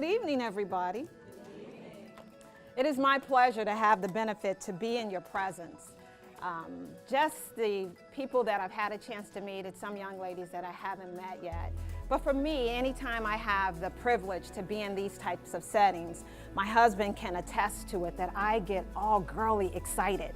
Good evening, everybody. It is my pleasure to have the benefit to be in your presence. Just the people that I've had a chance to meet, and some young ladies that I haven't met yet. But for me, anytime I have the privilege to be in these types of settings, my husband can attest to it, that I get all girly excited.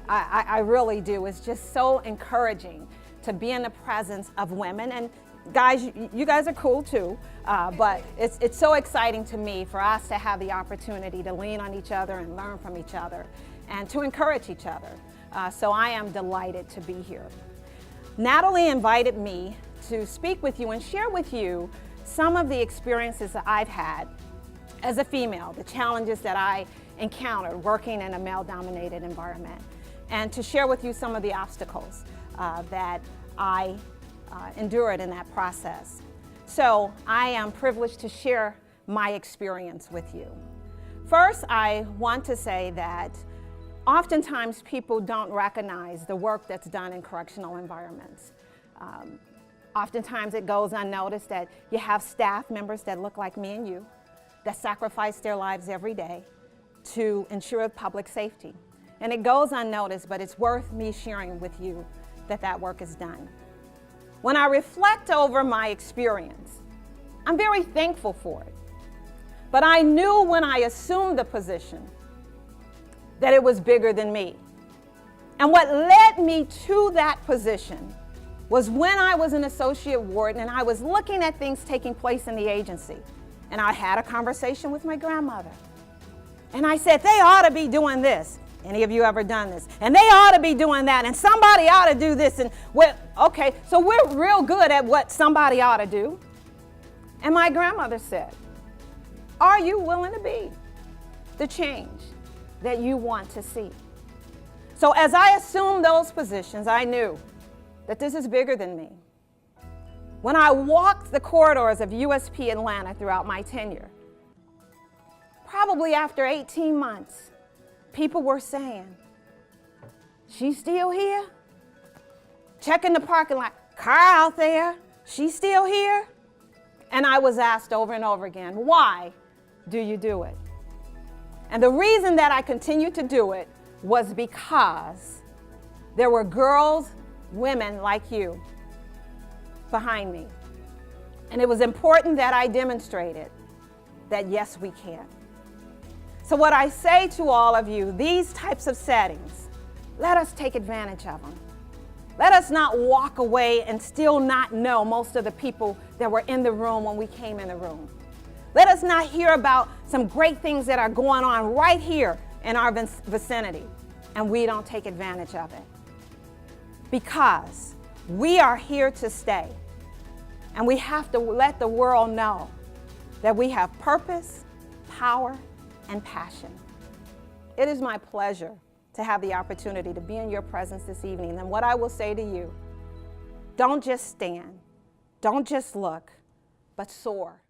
I really do. It's just so encouraging to be in the presence of women. And guys, you guys are cool too, but it's so exciting to me for us to have the opportunity to lean on each other and learn from each other and to encourage each other. So I am delighted to be here. Natalie invited me to speak with you and share with you some of the experiences that I've had as a female, the challenges that I encountered working in a male-dominated environment, and to share with you some of the obstacles that I endured in that process. So I am privileged to share my experience with you. First, I want to say that oftentimes people don't recognize the work that's done in correctional environments. Oftentimes it goes unnoticed that you have staff members that look like me and you, that sacrifice their lives every day to ensure public safety. And it goes unnoticed, but it's worth me sharing with you that that work is done. When I reflect over my experience, I'm very thankful for it. But I knew when I assumed the position that it was bigger than me. And what led me to that position was when I was an associate warden and I was looking at things taking place in the agency. And I had a conversation with my grandmother. And I said, they ought to be doing this. Any of you ever done this? And they ought to be doing that, and somebody ought to do this. And well, okay, so we're real good at what somebody ought to do. And my grandmother said, are you willing to be the change that you want to see? So as I assumed those positions, I knew that this is bigger than me. When I walked the corridors of USP Atlanta throughout my tenure, probably after 18 months, people were saying, she's still here? Checking the parking lot, car out there, she's still here? And I was asked over and over again, why do you do it? And the reason that I continued to do it was because there were girls, women like you behind me. And it was important that I demonstrated that yes, we can. So what I say to all of you, these types of settings, let us take advantage of them. Let us not walk away and still not know most of the people that were in the room when we came in the room. Let us not hear about some great things that are going on right here in our vicinity, and we don't take advantage of it. Because we are here to stay, and we have to let the world know that we have purpose, power, and passion. It is my pleasure to have the opportunity to be in your presence this evening. And what I will say to you, don't just stand, don't just look, but soar.